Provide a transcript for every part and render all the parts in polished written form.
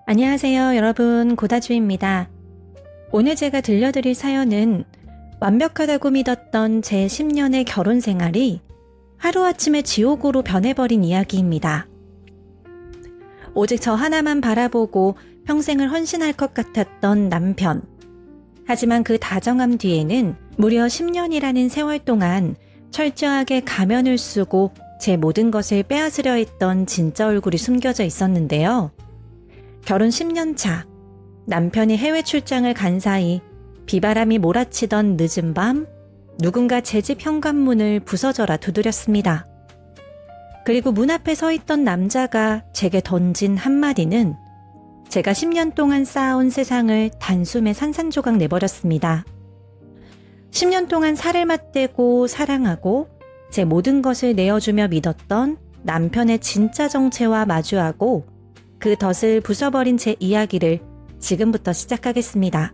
안녕하세요, 여러분. 고다주입니다. 오늘 제가 들려드릴 사연은 완벽하다고 믿었던 제 10년의 결혼 생활이 하루아침에 지옥으로 변해버린 이야기입니다. 오직 저 하나만 바라보고 평생을 헌신할 것 같았던 남편. 하지만 그 다정함 뒤에는 무려 10년이라는 세월 동안 철저하게 가면을 쓰고 제 모든 것을 빼앗으려 했던 진짜 얼굴이 숨겨져 있었는데요. 결혼 10년 차, 남편이 해외 출장을 간 사이 비바람이 몰아치던 늦은 밤, 누군가 제 집 현관문을 부서져라 두드렸습니다. 그리고 문 앞에 서 있던 남자가 제게 던진 한마디는 제가 10년 동안 쌓아온 세상을 단숨에 산산조각 내버렸습니다. 10년 동안 살을 맞대고 사랑하고 제 모든 것을 내어주며 믿었던 남편의 진짜 정체와 마주하고 그 덫을 부숴버린 제 이야기를 지금부터 시작하겠습니다.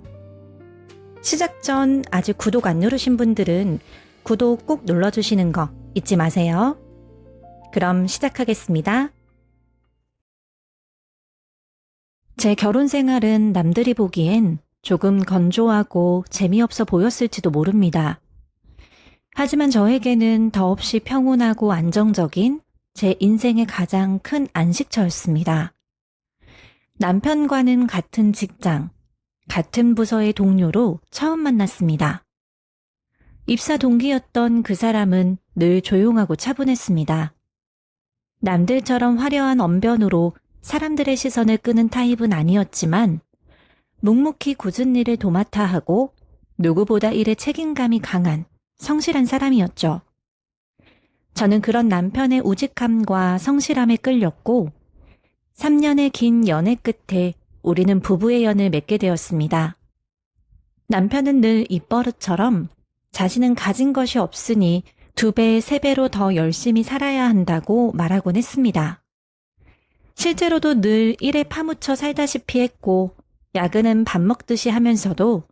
시작 전 아직 구독 안 누르신 분들은 구독 꼭 눌러주시는 거 잊지 마세요. 그럼 시작하겠습니다. 제 결혼 생활은 남들이 보기엔 조금 건조하고 재미없어 보였을지도 모릅니다. 하지만 저에게는 더없이 평온하고 안정적인 제 인생의 가장 큰 안식처였습니다. 남편과는 같은 직장, 같은 부서의 동료로 처음 만났습니다. 입사 동기였던 그 사람은 늘 조용하고 차분했습니다. 남들처럼 화려한 언변으로 사람들의 시선을 끄는 타입은 아니었지만 묵묵히 굳은 일을 도맡아 하고 누구보다 일에 책임감이 강한 성실한 사람이었죠. 저는 그런 남편의 우직함과 성실함에 끌렸고 3년의 긴 연애 끝에 우리는 부부의 연을 맺게 되었습니다. 남편은 늘 입버릇처럼 자신은 가진 것이 없으니 2배, 3배로 더 열심히 살아야 한다고 말하곤 했습니다. 실제로도 늘 일에 파묻혀 살다시피 했고 야근은 밥 먹듯이 하면서도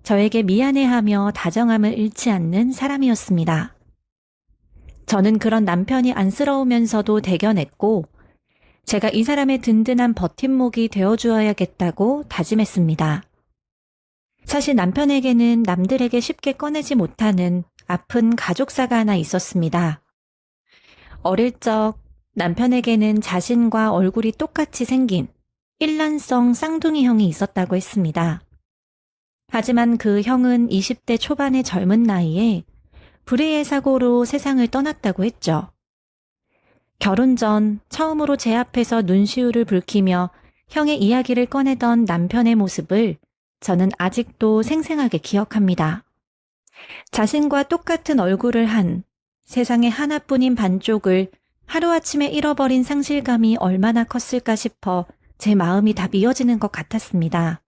저에게 미안해하며 다정함을 잃지 않는 사람이었습니다. 저는 그런 남편이 안쓰러우면서도 대견했고 제가 이 사람의 든든한 버팀목이 되어주어야겠다고 다짐했습니다. 사실 남편에게는 남들에게 쉽게 꺼내지 못하는 아픈 가족사가 하나 있었습니다. 어릴 적 남편에게는 자신과 얼굴이 똑같이 생긴 일란성 쌍둥이 형이 있었다고 했습니다. 하지만 그 형은 20대 초반의 젊은 나이에 불의의 사고로 세상을 떠났다고 했죠. 결혼 전 처음으로 제 앞에서 눈시울을 붉히며 형의 이야기를 꺼내던 남편의 모습을 저는 아직도 생생하게 기억합니다. 자신과 똑같은 얼굴을 한 세상에 하나뿐인 반쪽을 하루아침에 잃어버린 상실감이 얼마나 컸을까 싶어 제 마음이 다 미어지는 것 같았습니다.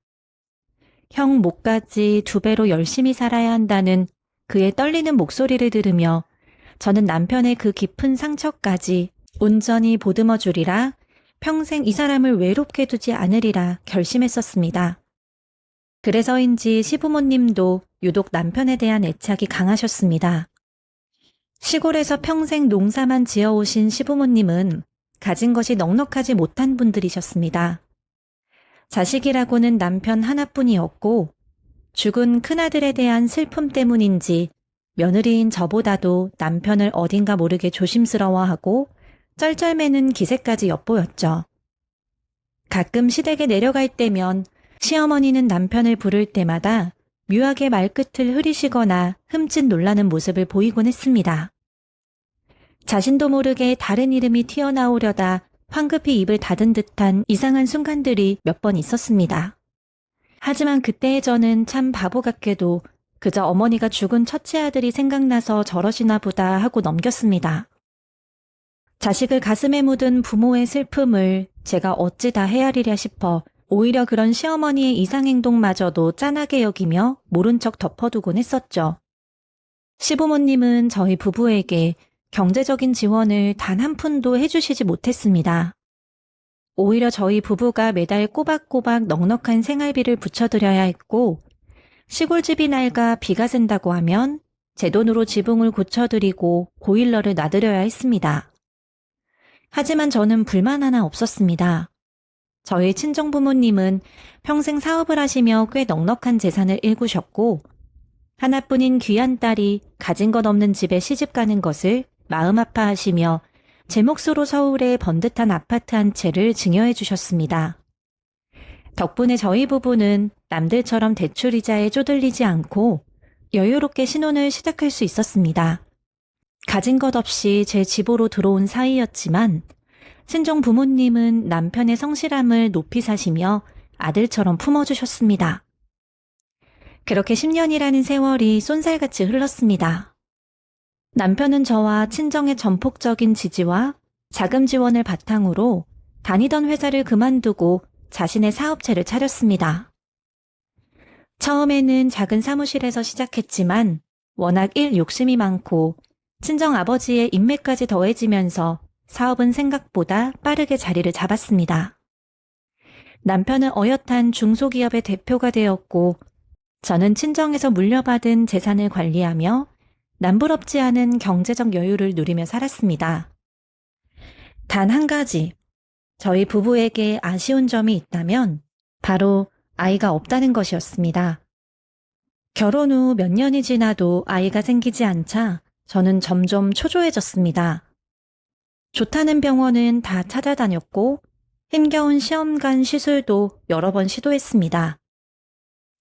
형 목까지 2배로 열심히 살아야 한다는 그의 떨리는 목소리를 들으며 저는 남편의 그 깊은 상처까지 온전히 보듬어 주리라, 평생 이 사람을 외롭게 두지 않으리라 결심했었습니다. 그래서인지 시부모님도 유독 남편에 대한 애착이 강하셨습니다. 시골에서 평생 농사만 지어오신 시부모님은 가진 것이 넉넉하지 못한 분들이셨습니다. 자식이라고는 남편 하나뿐이었고 죽은 큰아들에 대한 슬픔 때문인지 며느리인 저보다도 남편을 어딘가 모르게 조심스러워하고 쩔쩔매는 기세까지 엿보였죠. 가끔 시댁에 내려갈 때면 시어머니는 남편을 부를 때마다 묘하게 말끝을 흐리시거나 흠칫 놀라는 모습을 보이곤 했습니다. 자신도 모르게 다른 이름이 튀어나오려다 황급히 입을 닫은 듯한 이상한 순간들이 몇 번 있었습니다. 하지만 그때의 저는 참 바보 같게도 그저 어머니가 죽은 첫째 아들이 생각나서 저러시나 보다 하고 넘겼습니다. 자식을 가슴에 묻은 부모의 슬픔을 제가 어찌 다 헤아리랴 싶어 오히려 그런 시어머니의 이상행동마저도 짠하게 여기며 모른 척 덮어두곤 했었죠. 시부모님은 저희 부부에게 경제적인 지원을 단 한 푼도 해주시지 못했습니다. 오히려 저희 부부가 매달 꼬박꼬박 넉넉한 생활비를 붙여드려야 했고 시골집이 낡아 비가 샌다고 하면 제 돈으로 지붕을 고쳐드리고 보일러를 놔드려야 했습니다. 하지만 저는 불만 하나 없었습니다. 저희 친정부모님은 평생 사업을 하시며 꽤 넉넉한 재산을 일구셨고 하나뿐인 귀한 딸이 가진 것 없는 집에 시집 가는 것을 마음 아파하시며 제 몫으로 서울에 번듯한 아파트 한 채를 증여해 주셨습니다. 덕분에 저희 부부는 남들처럼 대출이자에 쪼들리지 않고 여유롭게 신혼을 시작할 수 있었습니다. 가진 것 없이 제 집으로 들어온 사이였지만 친정 부모님은 남편의 성실함을 높이 사시며 아들처럼 품어주셨습니다. 그렇게 10년이라는 세월이 쏜살같이 흘렀습니다. 남편은 저와 친정의 전폭적인 지지와 자금 지원을 바탕으로 다니던 회사를 그만두고 자신의 사업체를 차렸습니다. 처음에는 작은 사무실에서 시작했지만 워낙 일 욕심이 많고 친정 아버지의 인맥까지 더해지면서 사업은 생각보다 빠르게 자리를 잡았습니다. 남편은 어엿한 중소기업의 대표가 되었고 저는 친정에서 물려받은 재산을 관리하며 남부럽지 않은 경제적 여유를 누리며 살았습니다. 단 한 가지, 저희 부부에게 아쉬운 점이 있다면 바로 아이가 없다는 것이었습니다. 결혼 후 몇 년이 지나도 아이가 생기지 않자 저는 점점 초조해졌습니다. 좋다는 병원은 다 찾아다녔고 힘겨운 시험관 시술도 여러 번 시도했습니다.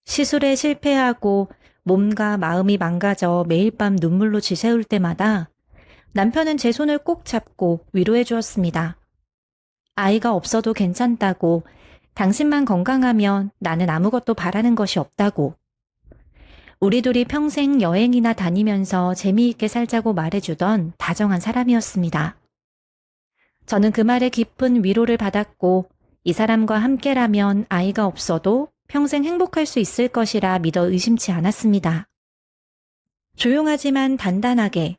시술에 실패하고 몸과 마음이 망가져 매일 밤 눈물로 지새울 때마다 남편은 제 손을 꼭 잡고 위로해 주었습니다. 아이가 없어도 괜찮다고, 당신만 건강하면 나는 아무것도 바라는 것이 없다고. 우리 둘이 평생 여행이나 다니면서 재미있게 살자고 말해주던 다정한 사람이었습니다. 저는 그 말에 깊은 위로를 받았고 이 사람과 함께라면 아이가 없어도 평생 행복할 수 있을 것이라 믿어 의심치 않았습니다. 조용하지만 단단하게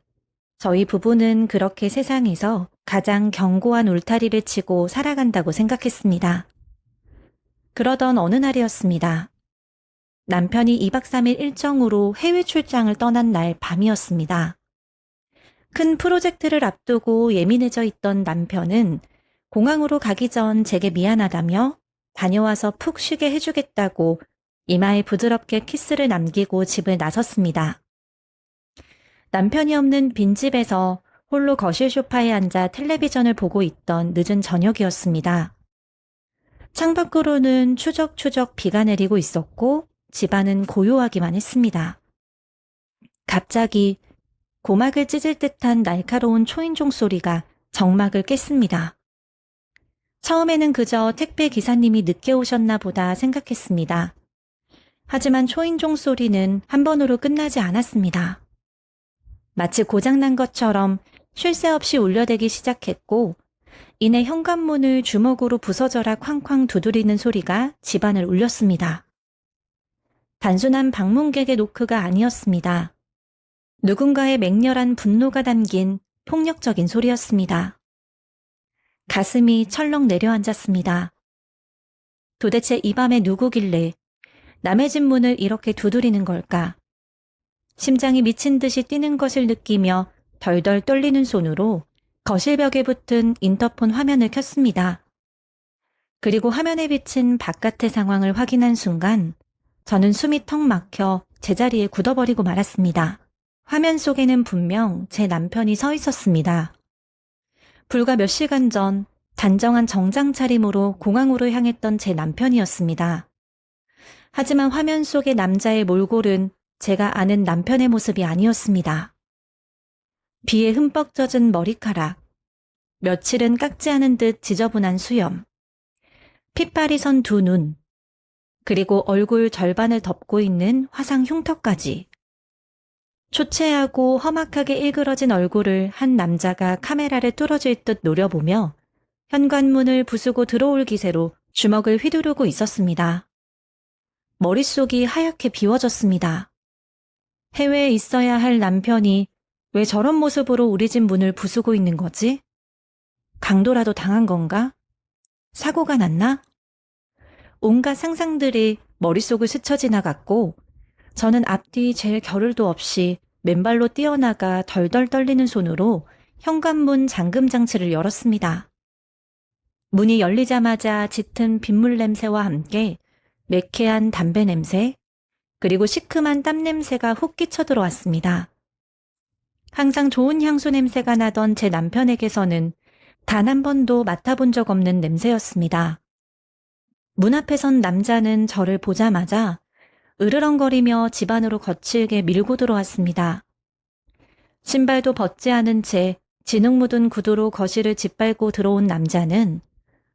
저희 부부는 그렇게 세상에서 가장 견고한 울타리를 치고 살아간다고 생각했습니다. 그러던 어느 날이었습니다. 남편이 2박 3일 일정으로 해외 출장을 떠난 날 밤이었습니다. 큰 프로젝트를 앞두고 예민해져 있던 남편은 공항으로 가기 전 제게 미안하다며 다녀와서 푹 쉬게 해주겠다고 이마에 부드럽게 키스를 남기고 집을 나섰습니다. 남편이 없는 빈집에서 홀로 거실 소파에 앉아 텔레비전을 보고 있던 늦은 저녁이었습니다. 창밖으로는 추적추적 비가 내리고 있었고 집안은 고요하기만 했습니다. 갑자기 고막을 찢을 듯한 날카로운 초인종 소리가 정막을 깼습니다. 처음에는 그저 택배 기사님이 늦게 오셨나 보다 생각했습니다. 하지만 초인종 소리는 한 번으로 끝나지 않았습니다. 마치 고장난 것처럼 쉴 새 없이 울려대기 시작했고 이내 현관문을 주먹으로 부서져라 쾅쾅 두드리는 소리가 집안을 울렸습니다. 단순한 방문객의 노크가 아니었습니다. 누군가의 맹렬한 분노가 담긴 폭력적인 소리였습니다. 가슴이 철렁 내려앉았습니다. 도대체 이 밤에 누구길래 남의 집 문을 이렇게 두드리는 걸까? 심장이 미친 듯이 뛰는 것을 느끼며 덜덜 떨리는 손으로 거실벽에 붙은 인터폰 화면을 켰습니다. 그리고 화면에 비친 바깥의 상황을 확인한 순간 저는 숨이 턱 막혀 제자리에 굳어버리고 말았습니다. 화면 속에는 분명 제 남편이 서 있었습니다. 불과 몇 시간 전 단정한 정장 차림으로 공항으로 향했던 제 남편이었습니다. 하지만 화면 속의 남자의 몰골은 제가 아는 남편의 모습이 아니었습니다. 비에 흠뻑 젖은 머리카락, 며칠은 깎지 않은 듯 지저분한 수염, 핏발이 선 두 눈, 그리고 얼굴 절반을 덮고 있는 화상 흉터까지. 초췌하고 험악하게 일그러진 얼굴을 한 남자가 카메라를 뚫어질 듯 노려보며 현관문을 부수고 들어올 기세로 주먹을 휘두르고 있었습니다. 머릿속이 하얗게 비워졌습니다. 해외에 있어야 할 남편이 왜 저런 모습으로 우리 집 문을 부수고 있는 거지? 강도라도 당한 건가? 사고가 났나? 온갖 상상들이 머릿속을 스쳐 지나갔고 저는 앞뒤 잴 겨를도 없이 맨발로 뛰어나가 덜덜 떨리는 손으로 현관문 잠금 장치를 열었습니다. 문이 열리자마자 짙은 빗물 냄새와 함께 매캐한 담배 냄새, 그리고 시큼한 땀 냄새가 훅 끼쳐 들어왔습니다. 항상 좋은 향수 냄새가 나던 제 남편에게서는 단 한 번도 맡아본 적 없는 냄새였습니다. 문 앞에 선 남자는 저를 보자마자 으르렁거리며 집 안으로 거칠게 밀고 들어왔습니다. 신발도 벗지 않은 채 진흙 묻은 구두로 거실을 짓밟고 들어온 남자는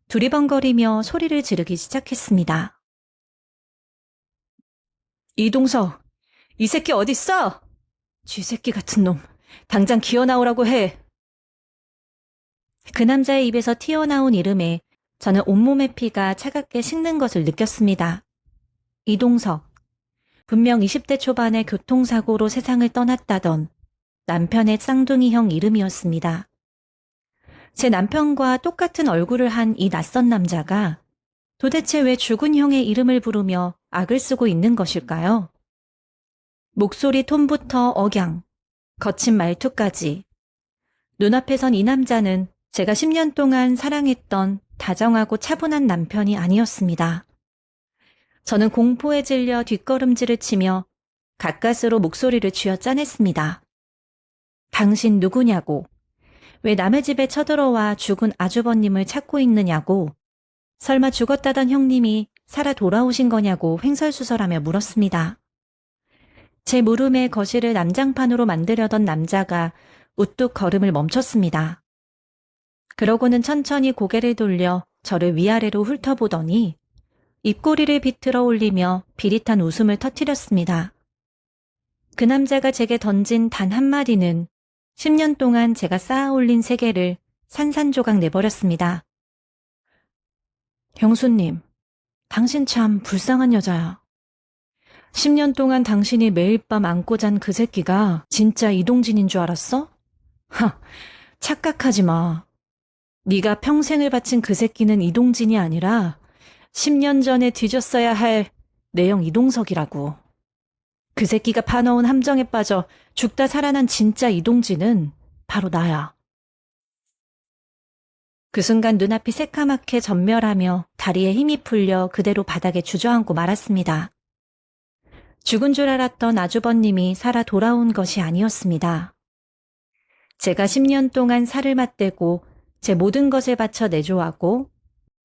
두리번거리며 소리를 지르기 시작했습니다. 이동석, 이 새끼 어딨어? 쥐새끼 같은 놈, 당장 기어나오라고 해. 그 남자의 입에서 튀어나온 이름에 저는 온몸의 피가 차갑게 식는 것을 느꼈습니다. 이동석, 분명 20대 초반의 교통사고로 세상을 떠났다던 남편의 쌍둥이형 이름이었습니다. 제 남편과 똑같은 얼굴을 한 이 낯선 남자가 도대체 왜 죽은 형의 이름을 부르며 악을 쓰고 있는 것일까요? 목소리 톤부터 억양, 거친 말투까지. 눈앞에 선 이 남자는 제가 10년 동안 사랑했던 다정하고 차분한 남편이 아니었습니다. 저는 공포에 질려 뒷걸음질을 치며 가까스로 목소리를 쥐어짜냈습니다. 당신 누구냐고, 왜 남의 집에 쳐들어와 죽은 아주버님을 찾고 있느냐고, 설마 죽었다던 형님이 살아 돌아오신 거냐고 횡설수설하며 물었습니다. 제 물음에 거실을 난장판으로 만들려던 남자가 우뚝 걸음을 멈췄습니다. 그러고는 천천히 고개를 돌려 저를 위아래로 훑어보더니 입꼬리를 비틀어 올리며 비릿한 웃음을 터뜨렸습니다. 그 남자가 제게 던진 단 한마디는 10년 동안 제가 쌓아 올린 세계를 산산조각 내버렸습니다. 형수님, 당신 참 불쌍한 여자야. 10년 동안 당신이 매일 밤 안고 잔 그 새끼가 진짜 이동진인 줄 알았어? 하, 착각하지 마. 네가 평생을 바친 그 새끼는 이동진이 아니라 10년 전에 뒤졌어야 할 내형 이동석이라고. 그 새끼가 파놓은 함정에 빠져 죽다 살아난 진짜 이동진은 바로 나야. 그 순간 눈앞이 새카맣게 전멸하며 다리에 힘이 풀려 그대로 바닥에 주저앉고 말았습니다. 죽은 줄 알았던 아주버님이 살아 돌아온 것이 아니었습니다. 제가 10년 동안 살을 맞대고 제 모든 것을 바쳐 내조하고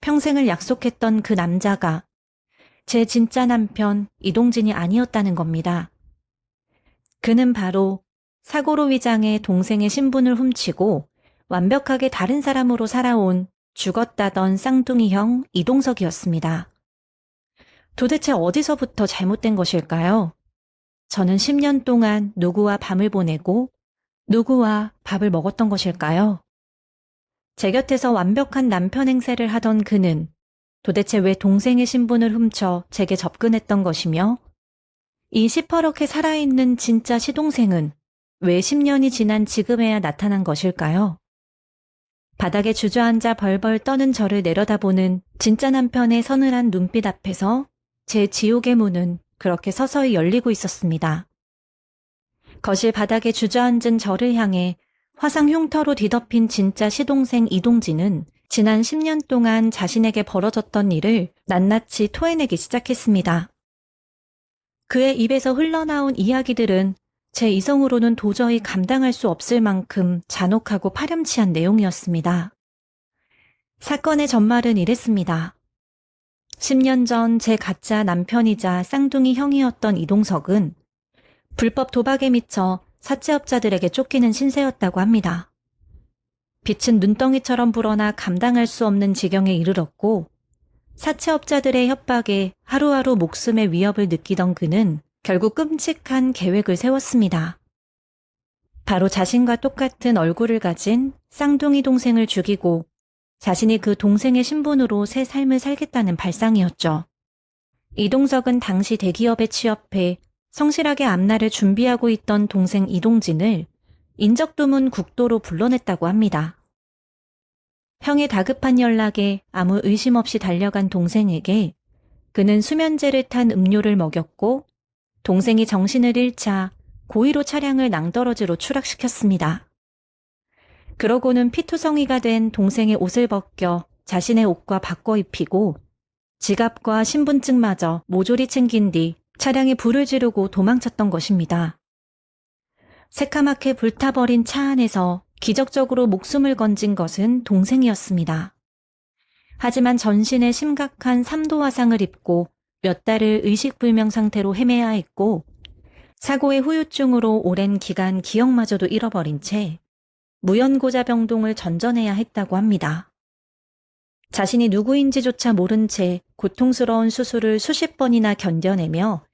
평생을 약속했던 그 남자가 제 진짜 남편 이동진이 아니었다는 겁니다. 그는 바로 사고로 위장해 동생의 신분을 훔치고 완벽하게 다른 사람으로 살아온 죽었다던 쌍둥이형 이동석이었습니다. 도대체 어디서부터 잘못된 것일까요? 저는 10년 동안 누구와 밤을 보내고 누구와 밥을 먹었던 것일까요? 제 곁에서 완벽한 남편 행세를 하던 그는 도대체 왜 동생의 신분을 훔쳐 제게 접근했던 것이며 이 시퍼렇게 살아있는 진짜 시동생은 왜 10년이 지난 지금에야 나타난 것일까요? 바닥에 주저앉아 벌벌 떠는 저를 내려다보는 진짜 남편의 서늘한 눈빛 앞에서 제 지옥의 문은 그렇게 서서히 열리고 있었습니다. 거실 바닥에 주저앉은 저를 향해 화상 흉터로 뒤덮인 진짜 시동생 이동진은 지난 10년 동안 자신에게 벌어졌던 일을 낱낱이 토해내기 시작했습니다. 그의 입에서 흘러나온 이야기들은 제 이성으로는 도저히 감당할 수 없을 만큼 잔혹하고 파렴치한 내용이었습니다. 사건의 전말은 이랬습니다. 10년 전 제 가짜 남편이자 쌍둥이 형이었던 이동석은 불법 도박에 미쳐 사채업자들에게 쫓기는 신세였다고 합니다. 빛은 눈덩이처럼 불어나 감당할 수 없는 지경에 이르렀고 사채업자들의 협박에 하루하루 목숨의 위협을 느끼던 그는 결국 끔찍한 계획을 세웠습니다. 바로 자신과 똑같은 얼굴을 가진 쌍둥이 동생을 죽이고 자신이 그 동생의 신분으로 새 삶을 살겠다는 발상이었죠. 이동석은 당시 대기업에 취업해 성실하게 앞날을 준비하고 있던 동생 이동진을 인적 드문 국도로 불러냈다고 합니다. 형의 다급한 연락에 아무 의심 없이 달려간 동생에게 그는 수면제를 탄 음료를 먹였고 동생이 정신을 잃자 고의로 차량을 낭떠러지로 추락시켰습니다. 그러고는 피투성이가 된 동생의 옷을 벗겨 자신의 옷과 바꿔 입히고 지갑과 신분증마저 모조리 챙긴 뒤 차량에 불을 지르고 도망쳤던 것입니다. 새카맣게 불타버린 차 안에서 기적적으로 목숨을 건진 것은 동생이었습니다. 하지만 전신에 심각한 3도 화상을 입고 몇 달을 의식불명 상태로 헤매야 했고 사고의 후유증으로 오랜 기간 기억마저도 잃어버린 채 무연고자병동을 전전해야 했다고 합니다. 자신이 누구인지조차 모른 채 고통스러운 수술을 수십 번이나 견뎌내며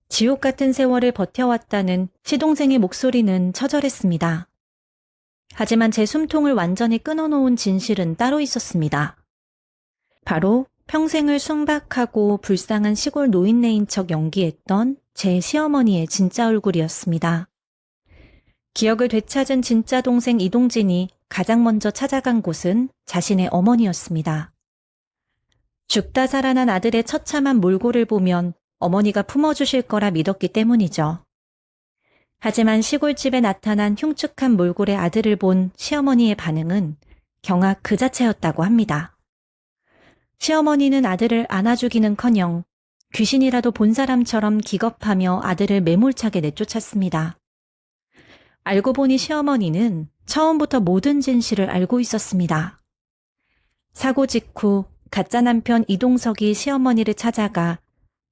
지옥 같은 세월을 버텨왔다는 시동생의 목소리는 처절했습니다. 하지만 제 숨통을 완전히 끊어놓은 진실은 따로 있었습니다. 바로 평생을 순박하고 불쌍한 시골 노인네인 척 연기했던 제 시어머니의 진짜 얼굴이었습니다. 기억을 되찾은 진짜 동생 이동진이 가장 먼저 찾아간 곳은 자신의 어머니였습니다. 죽다 살아난 아들의 처참한 몰골을 보면 어머니가 품어주실 거라 믿었기 때문이죠. 하지만 시골집에 나타난 흉측한 몰골의 아들을 본 시어머니의 반응은 경악 그 자체였다고 합니다. 시어머니는 아들을 안아주기는커녕 귀신이라도 본 사람처럼 기겁하며 아들을 매몰차게 내쫓았습니다. 알고 보니 시어머니는 처음부터 모든 진실을 알고 있었습니다. 사고 직후 가짜 남편 이동석이 시어머니를 찾아가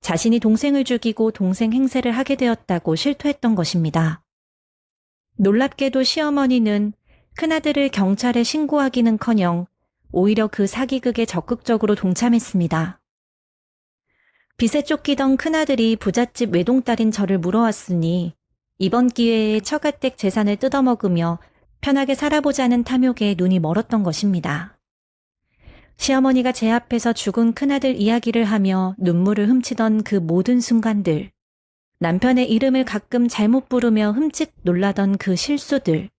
자신이 동생을 죽이고 동생 행세를 하게 되었다고 실토했던 것입니다. 놀랍게도 시어머니는 큰아들을 경찰에 신고하기는커녕 오히려 그 사기극에 적극적으로 동참했습니다. 빚에 쫓기던 큰아들이 부잣집 외동딸인 저를 물어왔으니 이번 기회에 처가댁 재산을 뜯어먹으며 편하게 살아보자는 탐욕에 눈이 멀었던 것입니다. 시어머니가 제 앞에서 죽은 큰아들 이야기를 하며 눈물을 훔치던 그 모든 순간들, 남편의 이름을 가끔 잘못 부르며 흠칫 놀라던 그 실수들,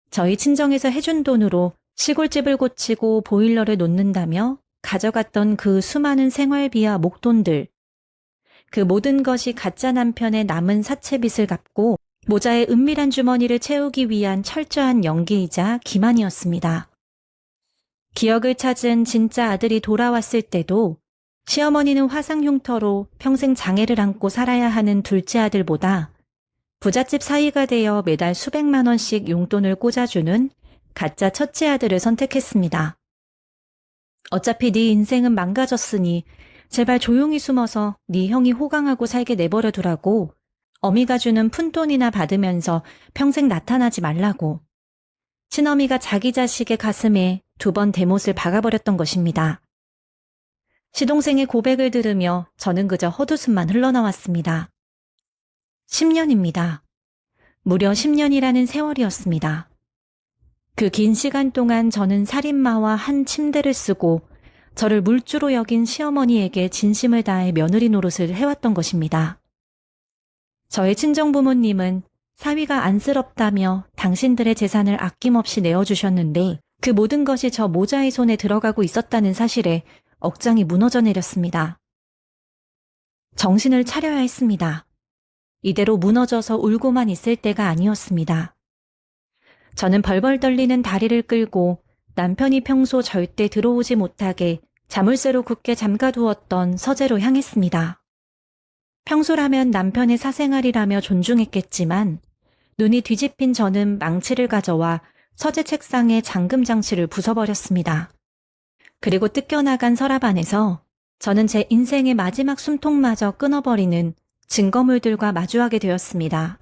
저희 친정에서 해준 돈으로 시골집을 고치고 보일러를 놓는다며 가져갔던 그 수많은 생활비와 목돈들, 그 모든 것이 가짜 남편의 남은 사채빚을 갚고 모자의 은밀한 주머니를 채우기 위한 철저한 연기이자 기만이었습니다. 기억을 찾은 진짜 아들이 돌아왔을 때도 시어머니는 화상 흉터로 평생 장애를 안고 살아야 하는 둘째 아들보다 부잣집 사위가 되어 매달 수백만 원씩 용돈을 꽂아주는 가짜 첫째 아들을 선택했습니다. 어차피 네 인생은 망가졌으니 제발 조용히 숨어서 네 형이 호강하고 살게 내버려 두라고 어미가 주는 푼돈이나 받으면서 평생 나타나지 말라고 친어미가 자기 자식의 가슴에 2번 대못을 박아버렸던 것입니다. 시동생의 고백을 들으며 저는 그저 헛웃음만 흘러나왔습니다. 10년입니다. 무려 10년이라는 세월이었습니다. 그 긴 시간 동안 저는 살인마와 한 침대를 쓰고 저를 물주로 여긴 시어머니에게 진심을 다해 며느리 노릇을 해왔던 것입니다. 저의 친정부모님은 사위가 안쓰럽다며 당신들의 재산을 아낌없이 내어주셨는데 그 모든 것이 저 모자의 손에 들어가고 있었다는 사실에 억장이 무너져 내렸습니다. 정신을 차려야 했습니다. 이대로 무너져서 울고만 있을 때가 아니었습니다. 저는 벌벌 떨리는 다리를 끌고 남편이 평소 절대 들어오지 못하게 자물쇠로 굳게 잠가두었던 서재로 향했습니다. 평소라면 남편의 사생활이라며 존중했겠지만 눈이 뒤집힌 저는 망치를 가져와 서재 책상에 잠금 장치를 부숴버렸습니다. 그리고 뜯겨나간 서랍 안에서 저는 제 인생의 마지막 숨통마저 끊어버리는 증거물들과 마주하게 되었습니다.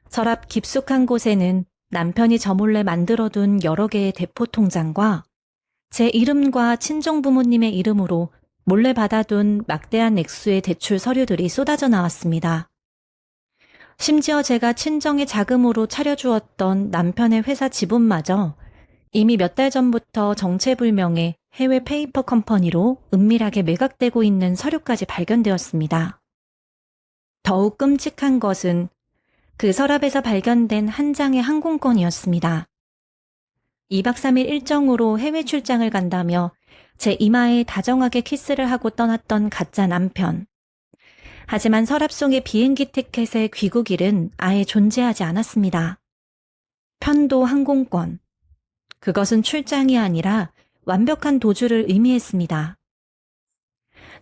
서랍 깊숙한 곳에는 남편이 저 몰래 만들어둔 여러 개의 대포 통장과 제 이름과 친정 부모님의 이름으로 몰래 받아둔 막대한 액수의 대출 서류들이 쏟아져 나왔습니다. 심지어 제가 친정의 자금으로 차려주었던 남편의 회사 지분마저 이미 몇 달 전부터 정체불명의 해외 페이퍼 컴퍼니로 은밀하게 매각되고 있는 서류까지 발견되었습니다. 더욱 끔찍한 것은 그 서랍에서 발견된 한 장의 항공권이었습니다. 2박 3일 일정으로 해외 출장을 간다며 제 이마에 다정하게 키스를 하고 떠났던 가짜 남편. 하지만 서랍 속의 비행기 티켓의 귀국일은 아예 존재하지 않았습니다. 편도 항공권. 그것은 출장이 아니라 완벽한 도주를 의미했습니다.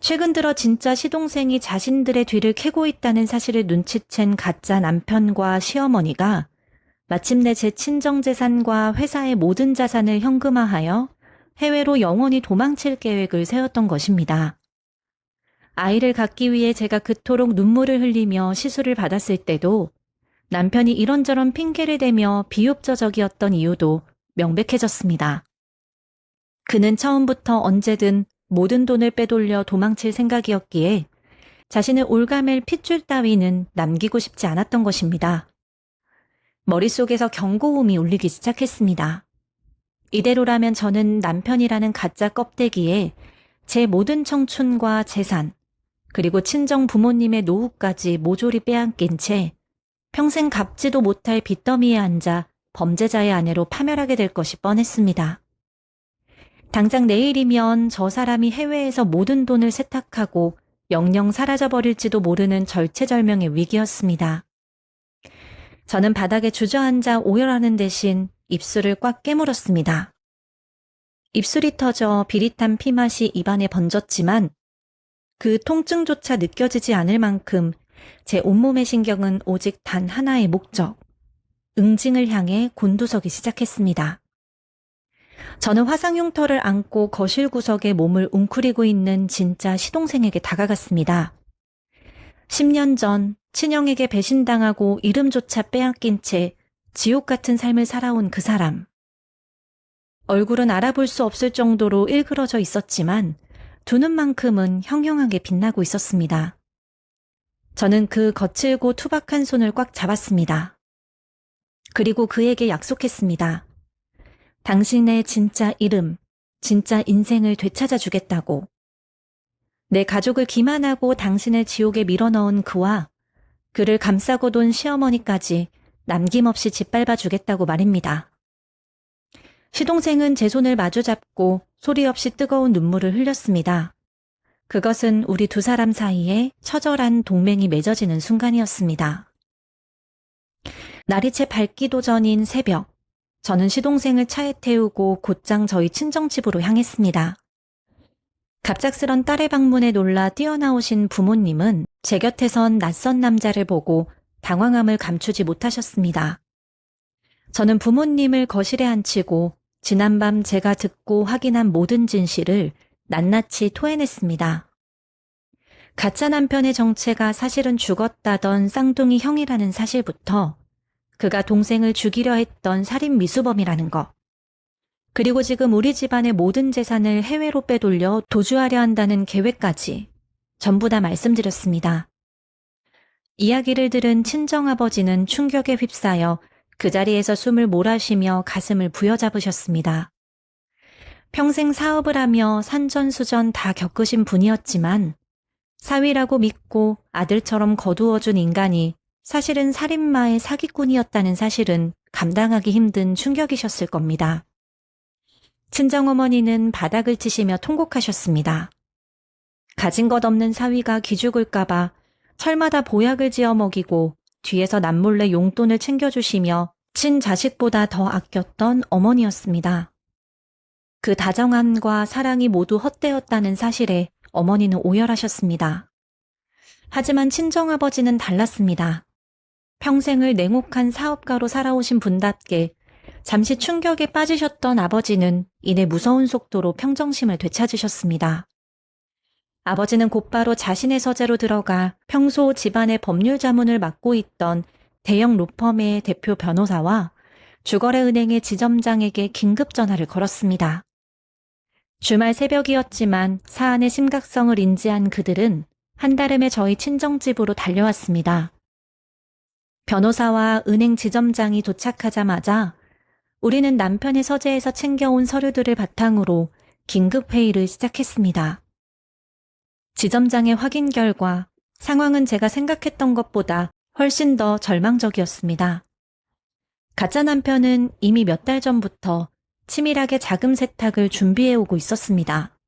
최근 들어 진짜 시동생이 자신들의 뒤를 캐고 있다는 사실을 눈치챈 가짜 남편과 시어머니가 마침내 제 친정재산과 회사의 모든 자산을 현금화하여 해외로 영원히 도망칠 계획을 세웠던 것입니다. 아이를 갖기 위해 제가 그토록 눈물을 흘리며 시술을 받았을 때도 남편이 이런저런 핑계를 대며 비읍저적이었던 이유도 명백해졌습니다. 그는 처음부터 언제든 모든 돈을 빼돌려 도망칠 생각이었기에 자신을 올가맬 핏줄 따위는 남기고 싶지 않았던 것입니다. 머릿속에서 경고음이 울리기 시작했습니다. 이대로라면 저는 남편이라는 가짜 껍데기에 제 모든 청춘과 재산, 그리고 친정 부모님의 노후까지 모조리 빼앗긴 채 평생 갚지도 못할 빚더미에 앉아 범죄자의 아내로 파멸하게 될 것이 뻔했습니다. 당장 내일이면 저 사람이 해외에서 모든 돈을 세탁하고 영영 사라져버릴지도 모르는 절체절명의 위기였습니다. 저는 바닥에 주저앉아 오열하는 대신 입술을 꽉 깨물었습니다. 입술이 터져 비릿한 피맛이 입안에 번졌지만 그 통증조차 느껴지지 않을 만큼 제 온몸의 신경은 오직 단 하나의 목적, 응징을 향해 곤두서기 시작했습니다. 저는 화상흉터를 안고 거실 구석에 몸을 웅크리고 있는 진짜 시동생에게 다가갔습니다. 10년 전 친형에게 배신당하고 이름조차 빼앗긴 채 지옥 같은 삶을 살아온 그 사람. 얼굴은 알아볼 수 없을 정도로 일그러져 있었지만 두 눈만큼은 형형하게 빛나고 있었습니다. 저는 그 거칠고 투박한 손을 꽉 잡았습니다. 그리고 그에게 약속했습니다. 당신의 진짜 이름, 진짜 인생을 되찾아 주겠다고. 내 가족을 기만하고 당신을 지옥에 밀어넣은 그와 그를 감싸고 돈 시어머니까지 남김없이 짓밟아 주겠다고 말입니다. 시동생은 제 손을 마주잡고 소리 없이 뜨거운 눈물을 흘렸습니다. 그것은 우리 두 사람 사이에 처절한 동맹이 맺어지는 순간이었습니다. 날이 채 밝기도 전인 새벽, 저는 시동생을 차에 태우고 곧장 저희 친정집으로 향했습니다. 갑작스런 딸의 방문에 놀라 뛰어나오신 부모님은 제 곁에 선 낯선 남자를 보고 당황함을 감추지 못하셨습니다. 저는 부모님을 거실에 앉히고 지난밤 제가 듣고 확인한 모든 진실을 낱낱이 토해냈습니다. 가짜 남편의 정체가 사실은 죽었다던 쌍둥이 형이라는 사실부터 그가 동생을 죽이려 했던 살인 미수범이라는 것, 그리고 지금 우리 집안의 모든 재산을 해외로 빼돌려 도주하려 한다는 계획까지 전부 다 말씀드렸습니다. 이야기를 들은 친정아버지는 충격에 휩싸여 그 자리에서 숨을 몰아쉬며 가슴을 부여잡으셨습니다. 평생 사업을 하며 산전수전 다 겪으신 분이었지만 사위라고 믿고 아들처럼 거두어준 인간이 사실은 살인마의 사기꾼이었다는 사실은 감당하기 힘든 충격이셨을 겁니다. 친정어머니는 바닥을 치시며 통곡하셨습니다. 가진 것 없는 사위가 기죽을까봐 철마다 보약을 지어 먹이고 뒤에서 남몰래 용돈을 챙겨주시며 친자식보다 더 아꼈던 어머니였습니다. 그 다정함과 사랑이 모두 헛되었다는 사실에 어머니는 오열하셨습니다. 하지만 친정아버지는 달랐습니다. 평생을 냉혹한 사업가로 살아오신 분답게 잠시 충격에 빠지셨던 아버지는 이내 무서운 속도로 평정심을 되찾으셨습니다. 아버지는 곧바로 자신의 서재로 들어가 평소 집안의 법률 자문을 맡고 있던 대형 로펌의 대표 변호사와 주거래은행의 지점장에게 긴급 전화를 걸었습니다. 주말 새벽이었지만 사안의 심각성을 인지한 그들은 한달음에 저희 친정집으로 달려왔습니다. 변호사와 은행 지점장이 도착하자마자 우리는 남편의 서재에서 챙겨온 서류들을 바탕으로 긴급회의를 시작했습니다. 지점장의 확인 결과 상황은 제가 생각했던 것보다 훨씬 더 절망적이었습니다. 가짜 남편은 이미 몇 달 전부터 치밀하게 자금 세탁을 준비해오고 있었습니다.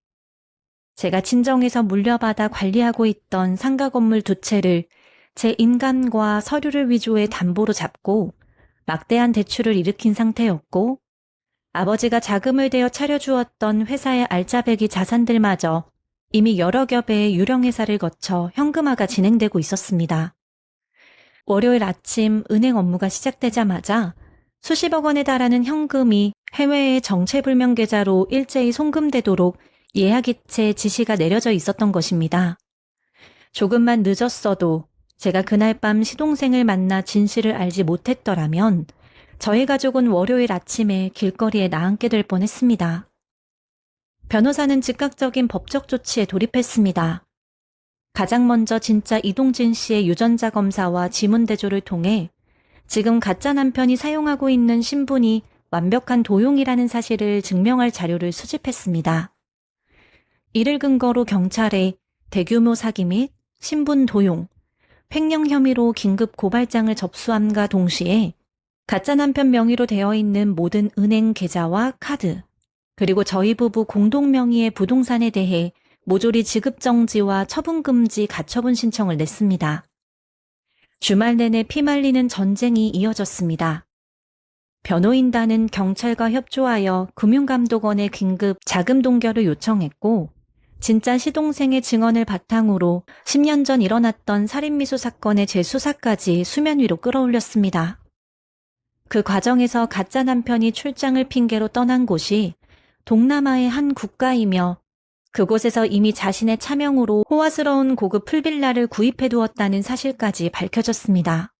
제가 친정에서 물려받아 관리하고 있던 상가 건물 2채를 제 인감과 서류를 위조해 담보로 잡고 막대한 대출을 일으킨 상태였고 아버지가 자금을 대어 차려주었던 회사의 알짜배기 자산들마저 이미 여러 겹의 유령회사를 거쳐 현금화가 진행되고 있었습니다. 월요일 아침 은행 업무가 시작되자마자 수십억 원에 달하는 현금이 해외의 정체불명 계좌로 일제히 송금되도록 예약이체 지시가 내려져 있었던 것입니다. 조금만 늦었어도 제가 그날 밤 시동생을 만나 진실을 알지 못했더라면 저희 가족은 월요일 아침에 길거리에 나앉게 될 뻔했습니다. 변호사는 즉각적인 법적 조치에 돌입했습니다. 가장 먼저 진짜 이동진 씨의 유전자 검사와 지문 대조를 통해 지금 가짜 남편이 사용하고 있는 신분이 완벽한 도용이라는 사실을 증명할 자료를 수집했습니다. 이를 근거로 경찰에 대규모 사기 및 신분 도용, 횡령 혐의로 긴급 고발장을 접수함과 동시에 가짜 남편 명의로 되어 있는 모든 은행 계좌와 카드, 그리고 저희 부부 공동 명의의 부동산에 대해 모조리 지급정지와 처분금지 가처분 신청을 냈습니다. 주말 내내 피말리는 전쟁이 이어졌습니다. 변호인단은 경찰과 협조하여 금융감독원에 긴급 자금 동결을 요청했고 진짜 시동생의 증언을 바탕으로 10년 전 일어났던 살인미수 사건의 재수사까지 수면 위로 끌어올렸습니다. 그 과정에서 가짜 남편이 출장을 핑계로 떠난 곳이 동남아의 한 국가이며 그곳에서 이미 자신의 차명으로 호화스러운 고급 풀빌라를 구입해 두었다는 사실까지 밝혀졌습니다.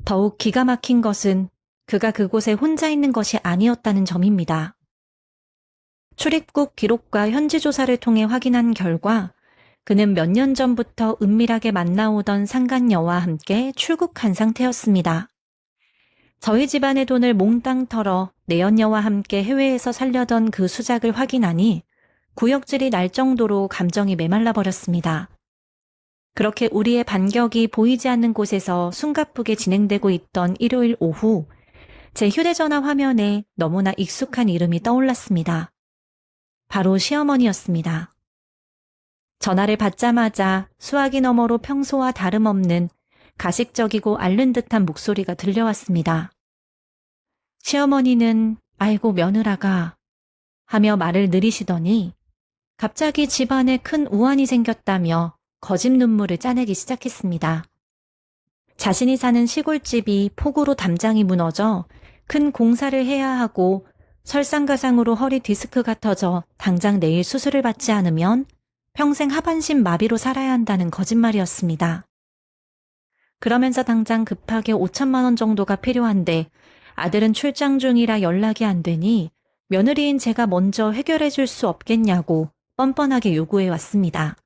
더욱 기가 막힌 것은 그가 그곳에 혼자 있는 것이 아니었다는 점입니다. 출입국 기록과 현지 조사를 통해 확인한 결과 그는 몇 년 전부터 은밀하게 만나오던 상간녀와 함께 출국한 상태였습니다. 저희 집안의 돈을 몽땅 털어 내연녀와 함께 해외에서 살려던 그 수작을 확인하니 구역질이 날 정도로 감정이 메말라 버렸습니다. 그렇게 우리의 반격이 보이지 않는 곳에서 숨가쁘게 진행되고 있던 일요일 오후, 제 휴대전화 화면에 너무나 익숙한 이름이 떠올랐습니다. 바로 시어머니였습니다. 전화를 받자마자 수화기 너머로 평소와 다름없는 가식적이고 앓는 듯한 목소리가 들려왔습니다. 시어머니는 아이고 며느라가 하며 말을 느리시더니 갑자기 집안에 큰 우환이 생겼다며 거짓 눈물을 짜내기 시작했습니다. 자신이 사는 시골집이 폭우로 담장이 무너져 큰 공사를 해야 하고 설상가상으로 허리 디스크가 터져 당장 내일 수술을 받지 않으면 평생 하반신 마비로 살아야 한다는 거짓말이었습니다. 그러면서 당장 급하게 5천만 원 정도가 필요한데 아들은 출장 중이라 연락이 안 되니 며느리인 제가 먼저 해결해 줄 수 없겠냐고 뻔뻔하게 요구해 왔습니다.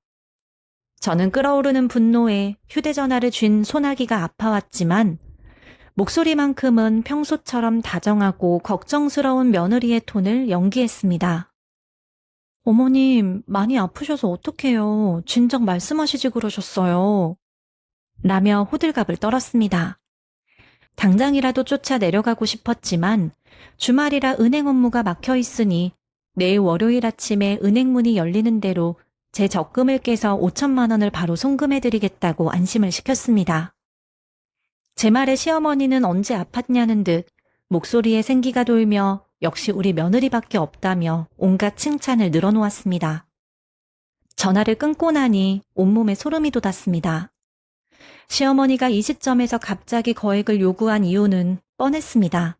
저는 끓어오르는 분노에 휴대전화를 쥔 소나기가 아파왔지만 목소리만큼은 평소처럼 다정하고 걱정스러운 며느리의 톤을 연기했습니다. 어머님, 많이 아프셔서 어떡해요. 진작 말씀하시지 그러셨어요. 라며 호들갑을 떨었습니다. 당장이라도 쫓아 내려가고 싶었지만 주말이라 은행 업무가 막혀 있으니 내일 월요일 아침에 은행 문이 열리는 대로 제 적금을 깨서 5천만 원을 바로 송금해드리겠다고 안심을 시켰습니다. 제 말에 시어머니는 언제 아팠냐는 듯 목소리에 생기가 돌며 역시 우리 며느리밖에 없다며 온갖 칭찬을 늘어놓았습니다. 전화를 끊고 나니 온몸에 소름이 돋았습니다. 시어머니가 이 시점에서 갑자기 거액을 요구한 이유는 뻔했습니다.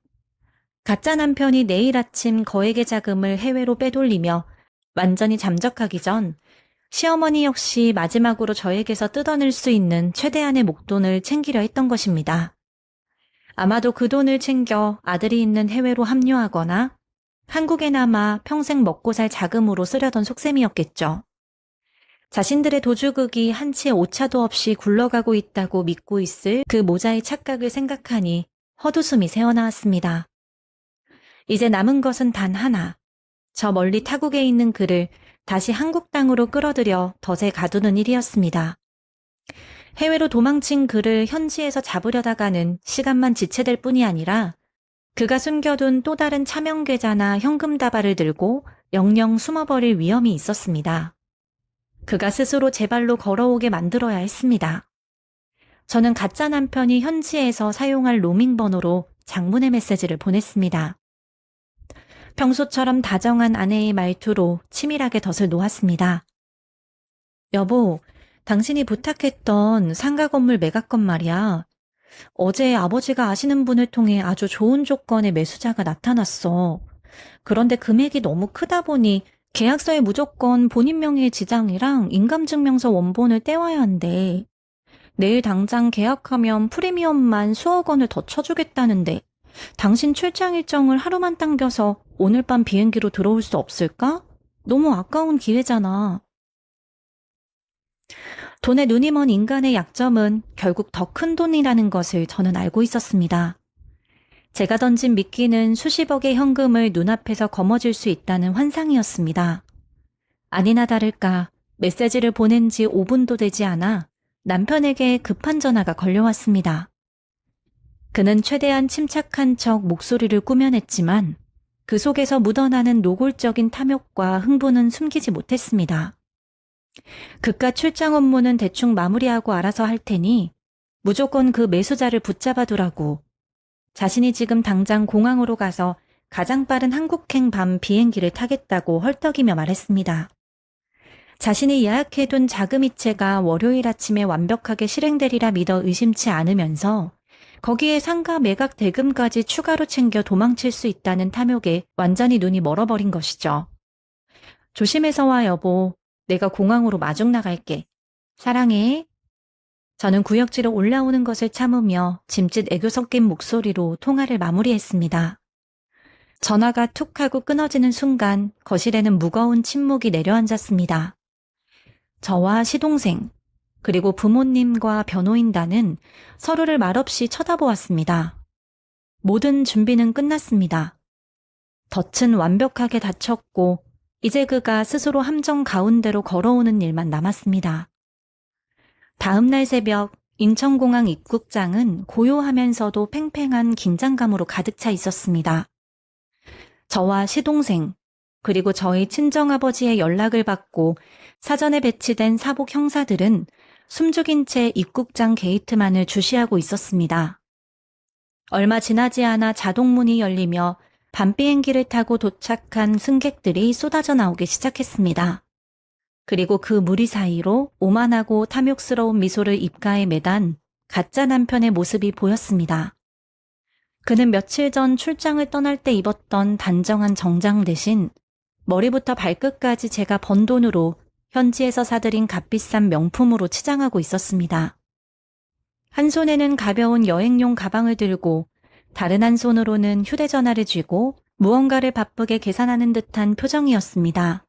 가짜 남편이 내일 아침 거액의 자금을 해외로 빼돌리며 완전히 잠적하기 전 시어머니 역시 마지막으로 저에게서 뜯어낼 수 있는 최대한의 목돈을 챙기려 했던 것입니다. 아마도 그 돈을 챙겨 아들이 있는 해외로 합류하거나 한국에 남아 평생 먹고 살 자금으로 쓰려던 속셈이었겠죠. 자신들의 도주극이 한치의 오차도 없이 굴러가고 있다고 믿고 있을 그 모자의 착각을 생각하니 헛웃음이 새어나왔습니다. 이제 남은 것은 단 하나. 저 멀리 타국에 있는 그를 다시 한국 땅으로 끌어들여 덫에 가두는 일이었습니다. 해외로 도망친 그를 현지에서 잡으려다가는 시간만 지체될 뿐이 아니라 그가 숨겨둔 또 다른 차명 계좌나 현금 다발을 들고 영영 숨어버릴 위험이 있었습니다. 그가 스스로 제 발로 걸어오게 만들어야 했습니다. 저는 가짜 남편이 현지에서 사용할 로밍 번호로 장문의 메시지를 보냈습니다. 평소처럼 다정한 아내의 말투로 치밀하게 덫을 놓았습니다. 여보, 당신이 부탁했던 상가 건물 매각건 말이야. 어제 아버지가 아시는 분을 통해 아주 좋은 조건의 매수자가 나타났어. 그런데 금액이 너무 크다 보니 계약서에 무조건 본인 명의의 지장이랑 인감증명서 원본을 떼와야 한대. 내일 당장 계약하면 프리미엄만 수억 원을 더 쳐주겠다는데 당신 출장 일정을 하루만 당겨서 오늘 밤 비행기로 들어올 수 없을까? 너무 아까운 기회잖아. 돈에 눈이 먼 인간의 약점은 결국 더 큰 돈이라는 것을 저는 알고 있었습니다. 제가 던진 미끼는 수십억의 현금을 눈앞에서 거머쥘 수 있다는 환상이었습니다. 아니나 다를까 메시지를 보낸 지 5분도 되지 않아 남편에게 급한 전화가 걸려왔습니다. 그는 최대한 침착한 척 목소리를 꾸며냈지만 그 속에서 묻어나는 노골적인 탐욕과 흥분은 숨기지 못했습니다. 그깟 출장 업무는 대충 마무리하고 알아서 할 테니 무조건 그 매수자를 붙잡아 두라고. 자신이 지금 당장 공항으로 가서 가장 빠른 한국행 밤 비행기를 타겠다고 헐떡이며 말했습니다. 자신이 예약해둔 자금이체가 월요일 아침에 완벽하게 실행되리라 믿어 의심치 않으면서 거기에 상가 매각 대금까지 추가로 챙겨 도망칠 수 있다는 탐욕에 완전히 눈이 멀어버린 것이죠. 조심해서 와 여보. 내가 공항으로 마중 나갈게. 사랑해. 저는 구역지로 올라오는 것을 참으며 짐짓 애교 섞인 목소리로 통화를 마무리했습니다. 전화가 툭 하고 끊어지는 순간 거실에는 무거운 침묵이 내려앉았습니다. 저와 시동생, 그리고 부모님과 변호인단은 서로를 말없이 쳐다보았습니다. 모든 준비는 끝났습니다. 덫은 완벽하게 닫혔고 이제 그가 스스로 함정 가운데로 걸어오는 일만 남았습니다. 다음 날 새벽 인천공항 입국장은 고요하면서도 팽팽한 긴장감으로 가득 차 있었습니다. 저와 시동생, 그리고 저희 친정아버지의 연락을 받고 사전에 배치된 사복 형사들은 숨죽인 채 입국장 게이트만을 주시하고 있었습니다. 얼마 지나지 않아 자동문이 열리며 밤 비행기를 타고 도착한 승객들이 쏟아져 나오기 시작했습니다. 그리고 그 무리 사이로 오만하고 탐욕스러운 미소를 입가에 매단 가짜 남편의 모습이 보였습니다. 그는 며칠 전 출장을 떠날 때 입었던 단정한 정장 대신 머리부터 발끝까지 제가 번 돈으로 현지에서 사들인 값비싼 명품으로 치장하고 있었습니다. 한 손에는 가벼운 여행용 가방을 들고 다른 한 손으로는 휴대전화를 쥐고 무언가를 바쁘게 계산하는 듯한 표정이었습니다.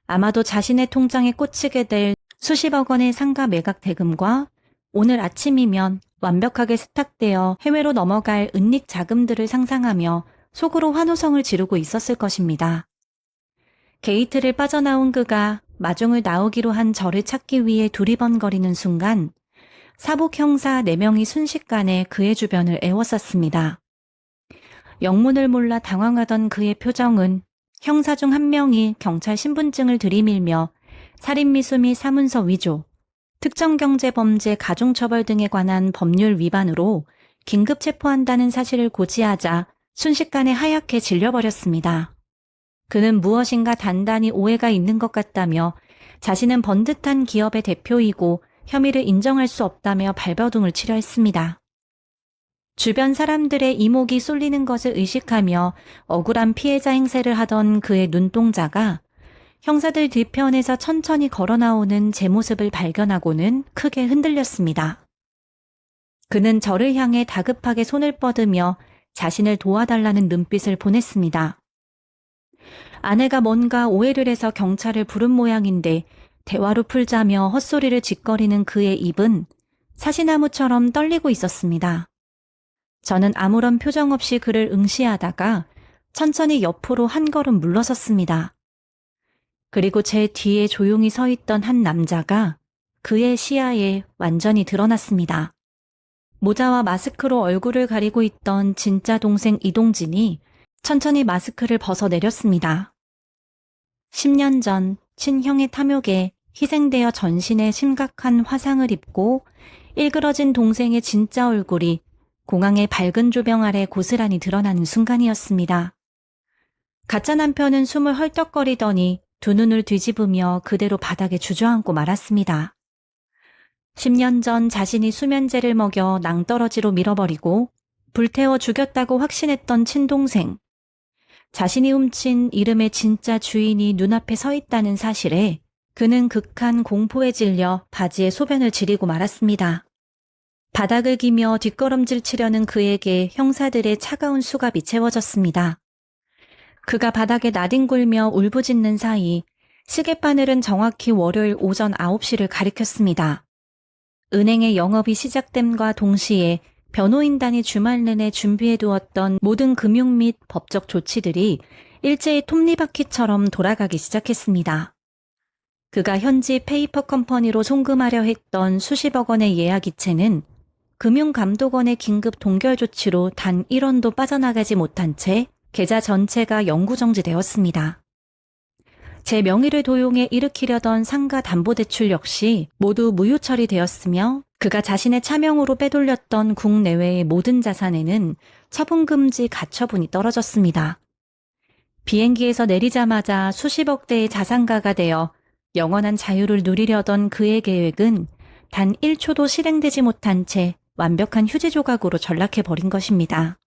아마도 자신의 통장에 꽂히게 될 수십억 원의 상가 매각 대금과 오늘 아침이면 완벽하게 세탁되어 해외로 넘어갈 은닉 자금들을 상상하며 속으로 환호성을 지르고 있었을 것입니다. 게이트를 빠져나온 그가 마중을 나오기로 한 저를 찾기 위해 두리번거리는 순간 사복 형사 4명이 순식간에 그의 주변을 에워쌌습니다. 영문을 몰라 당황하던 그의 표정은 형사 중 한 명이 경찰 신분증을 들이밀며 살인미수 및 사문서 위조, 특정경제범죄 가중처벌 등에 관한 법률 위반으로 긴급 체포한다는 사실을 고지하자 순식간에 하얗게 질려버렸습니다. 그는 무엇인가 단단히 오해가 있는 것 같다며 자신은 번듯한 기업의 대표이고 혐의를 인정할 수 없다며 발버둥을 치려 했습니다. 주변 사람들의 이목이 쏠리는 것을 의식하며 억울한 피해자 행세를 하던 그의 눈동자가 형사들 뒤편에서 천천히 걸어 나오는 제 모습을 발견하고는 크게 흔들렸습니다. 그는 저를 향해 다급하게 손을 뻗으며 자신을 도와달라는 눈빛을 보냈습니다. 아내가 뭔가 오해를 해서 경찰을 부른 모양인데 대화로 풀자며 헛소리를 짓거리는 그의 입은 사시나무처럼 떨리고 있었습니다. 저는 아무런 표정 없이 그를 응시하다가 천천히 옆으로 한 걸음 물러섰습니다. 그리고 제 뒤에 조용히 서 있던 한 남자가 그의 시야에 완전히 드러났습니다. 모자와 마스크로 얼굴을 가리고 있던 진짜 동생 이동진이 천천히 마스크를 벗어내렸습니다. 10년 전 친형의 탐욕에 희생되어 전신에 심각한 화상을 입고 일그러진 동생의 진짜 얼굴이 공항의 밝은 조명 아래 고스란히 드러나는 순간이었습니다. 가짜 남편은 숨을 헐떡거리더니 두 눈을 뒤집으며 그대로 바닥에 주저앉고 말았습니다. 10년 전 자신이 수면제를 먹여 낭떠러지로 밀어버리고 불태워 죽였다고 확신했던 친동생. 자신이 훔친 이름의 진짜 주인이 눈앞에 서 있다는 사실에 그는 극한 공포에 질려 바지에 소변을 지리고 말았습니다. 바닥을 기며 뒷걸음질 치려는 그에게 형사들의 차가운 수갑이 채워졌습니다. 그가 바닥에 나뒹굴며 울부짖는 사이 시계바늘은 정확히 월요일 오전 9시를 가리켰습니다. 은행의 영업이 시작됨과 동시에 변호인단이 주말 내내 준비해두었던 모든 금융 및 법적 조치들이 일제히 톱니바퀴처럼 돌아가기 시작했습니다. 그가 현지 페이퍼 컴퍼니로 송금하려 했던 수십억 원의 예약이체는 금융감독원의 긴급 동결 조치로 단 1원도 빠져나가지 못한 채 계좌 전체가 영구정지되었습니다. 제 명의를 도용해 일으키려던 상가 담보대출 역시 모두 무효 처리되었으며 그가 자신의 차명으로 빼돌렸던 국내외의 모든 자산에는 처분금지 가처분이 떨어졌습니다. 비행기에서 내리자마자 수십억 대의 자산가가 되어 영원한 자유를 누리려던 그의 계획은 단 1초도 실행되지 못한 채 완벽한 휴지 조각으로 전락해버린 것입니다.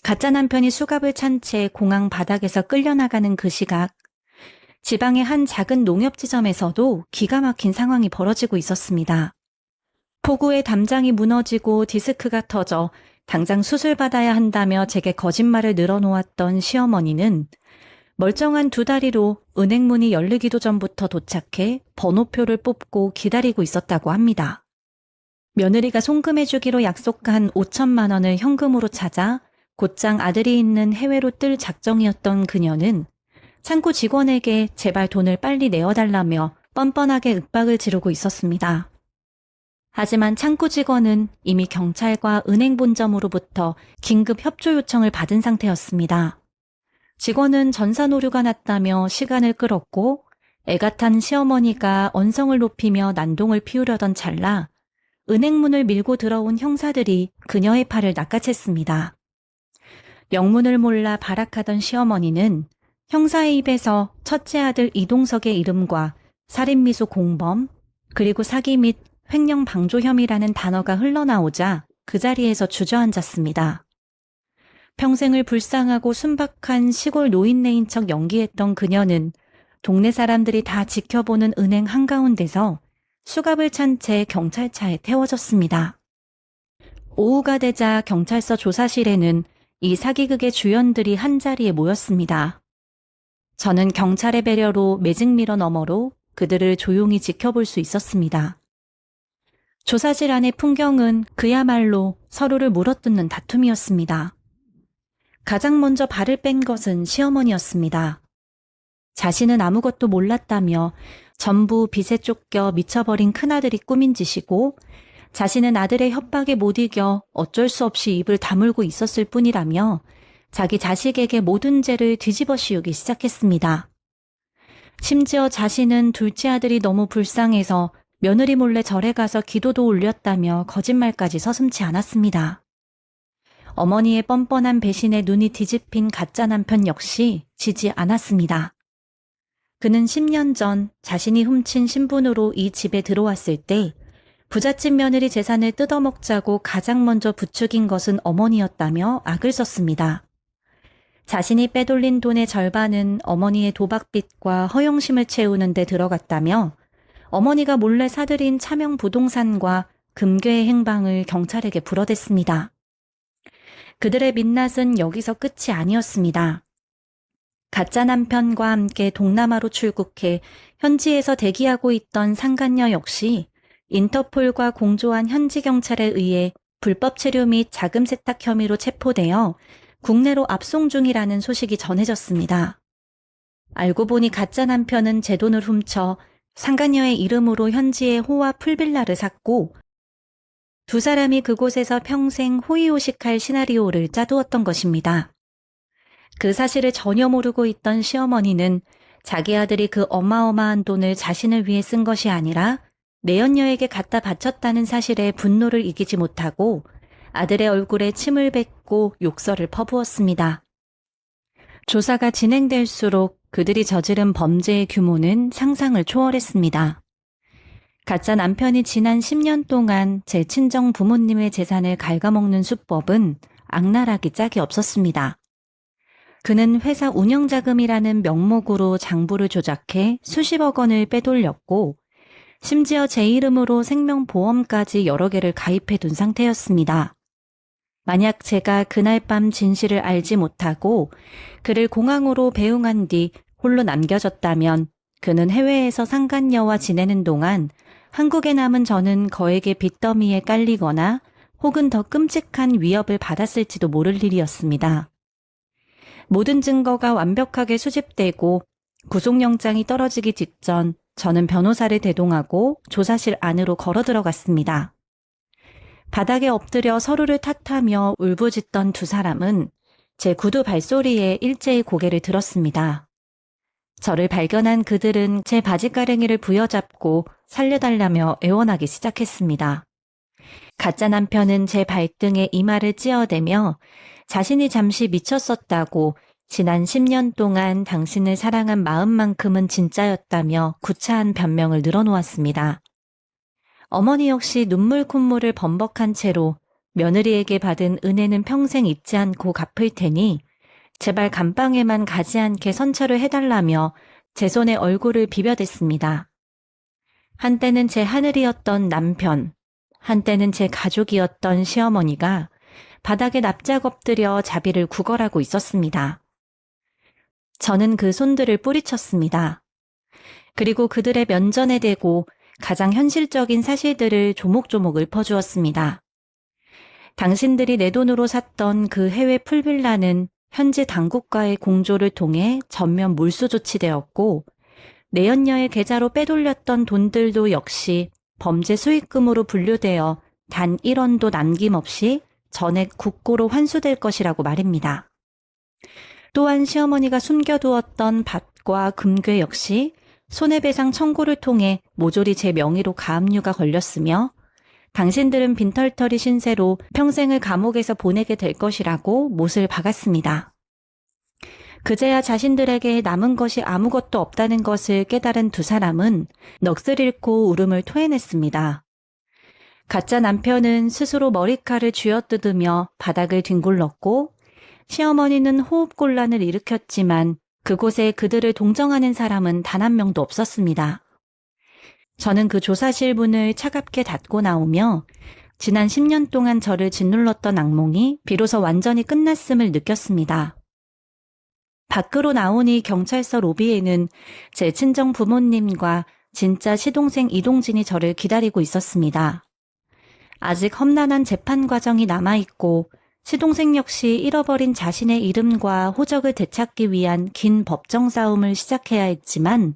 가짜 남편이 수갑을 찬 채 공항 바닥에서 끌려나가는 그 시각, 지방의 한 작은 농협지점에서도 기가 막힌 상황이 벌어지고 있었습니다. 폭우에 담장이 무너지고 디스크가 터져 당장 수술받아야 한다며 제게 거짓말을 늘어놓았던 시어머니는 멀쩡한 두 다리로 은행 문이 열리기도 전부터 도착해 번호표를 뽑고 기다리고 있었다고 합니다. 며느리가 송금해주기로 약속한 5천만 원을 현금으로 찾아 곧장 아들이 있는 해외로 뜰 작정이었던 그녀는 창구 직원에게 제발 돈을 빨리 내어달라며 뻔뻔하게 윽박을 지르고 있었습니다. 하지만 창구 직원은 이미 경찰과 은행 본점으로부터 긴급 협조 요청을 받은 상태였습니다. 직원은 전산 오류가 났다며 시간을 끌었고 애가 탄 시어머니가 언성을 높이며 난동을 피우려던 찰나 은행 문을 밀고 들어온 형사들이 그녀의 팔을 낚아챘습니다. 영문을 몰라 발악하던 시어머니는 형사의 입에서 첫째 아들 이동석의 이름과 살인미수 공범, 그리고 사기 및 횡령 방조 혐의라는 단어가 흘러나오자 그 자리에서 주저앉았습니다. 평생을 불쌍하고 순박한 시골 노인네인 척 연기했던 그녀는 동네 사람들이 다 지켜보는 은행 한가운데서 수갑을 찬 채 경찰차에 태워졌습니다. 오후가 되자 경찰서 조사실에는 이 사기극의 주연들이 한자리에 모였습니다. 저는 경찰의 배려로 매직미러 너머로 그들을 조용히 지켜볼 수 있었습니다. 조사실 안의 풍경은 그야말로 서로를 물어뜯는 다툼이었습니다. 가장 먼저 발을 뺀 것은 시어머니였습니다. 자신은 아무것도 몰랐다며 전부 빚에 쫓겨 미쳐버린 큰아들이 꾸민 짓이고 자신은 아들의 협박에 못 이겨 어쩔 수 없이 입을 다물고 있었을 뿐이라며 자기 자식에게 모든 죄를 뒤집어 씌우기 시작했습니다. 심지어 자신은 둘째 아들이 너무 불쌍해서 며느리 몰래 절에 가서 기도도 올렸다며 거짓말까지 서슴지 않았습니다. 어머니의 뻔뻔한 배신에 눈이 뒤집힌 가짜 남편 역시 지지 않았습니다. 그는 10년 전 자신이 훔친 신분으로 이 집에 들어왔을 때 부잣집 며느리 재산을 뜯어먹자고 가장 먼저 부추긴 것은 어머니였다며 악을 썼습니다. 자신이 빼돌린 돈의 절반은 어머니의 도박빚과 허영심을 채우는 데 들어갔다며 어머니가 몰래 사들인 차명 부동산과 금괴의 행방을 경찰에게 불어댔습니다. 그들의 민낯은 여기서 끝이 아니었습니다. 가짜 남편과 함께 동남아로 출국해 현지에서 대기하고 있던 상간녀 역시 인터폴과 공조한 현지 경찰에 의해 불법 체류 및 자금 세탁 혐의로 체포되어 국내로 압송 중이라는 소식이 전해졌습니다. 알고 보니 가짜 남편은 제 돈을 훔쳐 상간녀의 이름으로 현지에 호와 풀빌라를 샀고 두 사람이 그곳에서 평생 호의호식할 시나리오를 짜두었던 것입니다. 그 사실을 전혀 모르고 있던 시어머니는 자기 아들이 그 어마어마한 돈을 자신을 위해 쓴 것이 아니라 내연녀에게 갖다 바쳤다는 사실에 분노를 이기지 못하고 아들의 얼굴에 침을 뱉고 욕설을 퍼부었습니다. 조사가 진행될수록 그들이 저지른 범죄의 규모는 상상을 초월했습니다. 가짜 남편이 지난 10년 동안 제 친정 부모님의 재산을 갉아먹는 수법은 악랄하기 짝이 없었습니다. 그는 회사 운영자금이라는 명목으로 장부를 조작해 수십억 원을 빼돌렸고 심지어 제 이름으로 생명보험까지 여러 개를 가입해둔 상태였습니다. 만약 제가 그날 밤 진실을 알지 못하고 그를 공항으로 배웅한 뒤 홀로 남겨졌다면 그는 해외에서 상간녀와 지내는 동안 한국에 남은 저는 거액의 빚더미에 깔리거나 혹은 더 끔찍한 위협을 받았을지도 모를 일이었습니다. 모든 증거가 완벽하게 수집되고 구속영장이 떨어지기 직전 저는 변호사를 대동하고 조사실 안으로 걸어 들어갔습니다. 바닥에 엎드려 서로를 탓하며 울부짖던 두 사람은 제 구두 발소리에 일제히 고개를 들었습니다. 저를 발견한 그들은 제 바지가랭이를 부여잡고 살려달라며 애원하기 시작했습니다. 가짜 남편은 제 발등에 이마를 찧어대며 자신이 잠시 미쳤었다고 지난 10년 동안 당신을 사랑한 마음만큼은 진짜였다며 구차한 변명을 늘어놓았습니다. 어머니 역시 눈물 콧물을 범벅한 채로 며느리에게 받은 은혜는 평생 잊지 않고 갚을 테니 제발 감방에만 가지 않게 선처를 해달라며 제 손에 얼굴을 비벼댔습니다. 한때는 제 하늘이었던 남편, 한때는 제 가족이었던 시어머니가 바닥에 납작 엎드려 자비를 구걸하고 있었습니다. 저는 그 손들을 뿌리쳤습니다. 그리고 그들의 면전에 대고 가장 현실적인 사실들을 조목조목 읊어주었습니다. 당신들이 내 돈으로 샀던 그 해외 풀빌라는 현지 당국과의 공조를 통해 전면 몰수 조치되었고 내연녀의 계좌로 빼돌렸던 돈들도 역시 범죄 수익금으로 분류되어 단 1원도 남김없이 전액 국고로 환수될 것이라고 말입니다. 또한 시어머니가 숨겨두었던 밭과 금괴 역시 손해배상 청구를 통해 모조리 제 명의로 가압류가 걸렸으며 당신들은 빈털터리 신세로 평생을 감옥에서 보내게 될 것이라고 못을 박았습니다. 그제야 자신들에게 남은 것이 아무것도 없다는 것을 깨달은 두 사람은 넋을 잃고 울음을 토해냈습니다. 가짜 남편은 스스로 머리칼을 쥐어뜯으며 바닥을 뒹굴렀고 시어머니는 호흡곤란을 일으켰지만 그곳에 그들을 동정하는 사람은 단 한 명도 없었습니다. 저는 그 조사실 문을 차갑게 닫고 나오며 지난 10년 동안 저를 짓눌렀던 악몽이 비로소 완전히 끝났음을 느꼈습니다. 밖으로 나오니 경찰서 로비에는 제 친정 부모님과 진짜 시동생 이동진이 저를 기다리고 있었습니다. 아직 험난한 재판 과정이 남아있고 시동생 역시 잃어버린 자신의 이름과 호적을 되찾기 위한 긴 법정 싸움을 시작해야 했지만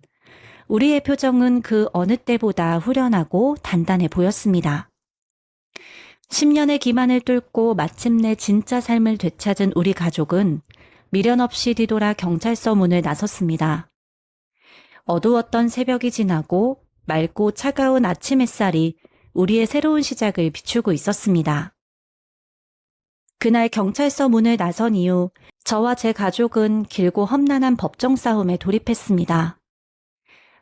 우리의 표정은 그 어느 때보다 후련하고 단단해 보였습니다. 10년의 기만을 뚫고 마침내 진짜 삶을 되찾은 우리 가족은 미련 없이 뒤돌아 경찰서 문을 나섰습니다. 어두웠던 새벽이 지나고 맑고 차가운 아침 햇살이 우리의 새로운 시작을 비추고 있었습니다. 그날 경찰서 문을 나선 이후 저와 제 가족은 길고 험난한 법정 싸움에 돌입했습니다.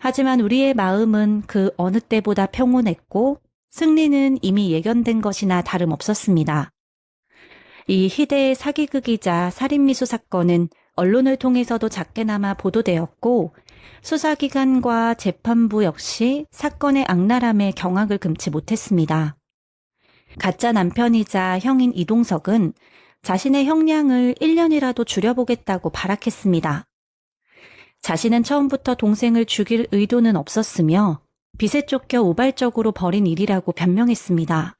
하지만 우리의 마음은 그 어느 때보다 평온했고 승리는 이미 예견된 것이나 다름없었습니다. 이 희대의 사기극이자 살인미수 사건은 언론을 통해서도 작게나마 보도되었고 수사기관과 재판부 역시 사건의 악랄함에 경악을 금치 못했습니다. 가짜 남편이자 형인 이동석은 자신의 형량을 1년이라도 줄여보겠다고 발악했습니다. 자신은 처음부터 동생을 죽일 의도는 없었으며 빚에 쫓겨 우발적으로 벌인 일이라고 변명했습니다.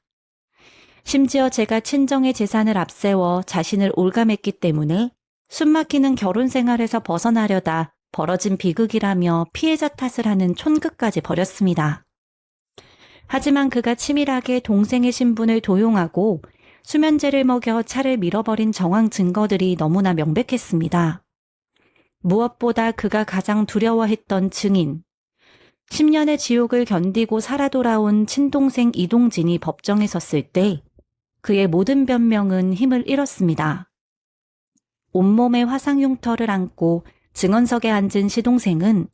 심지어 제가 친정의 재산을 앞세워 자신을 올감했기 때문에 숨막히는 결혼 생활에서 벗어나려다 벌어진 비극이라며 피해자 탓을 하는 촌극까지 벌였습니다. 하지만 그가 치밀하게 동생의 신분을 도용하고 수면제를 먹여 차를 밀어버린 정황 증거들이 너무나 명백했습니다. 무엇보다 그가 가장 두려워했던 증인, 10년의 지옥을 견디고 살아 돌아온 친동생 이동진이 법정에 섰을 때 그의 모든 변명은 힘을 잃었습니다. 온몸에 화상 흉터를 안고 증언석에 앉은 시동생은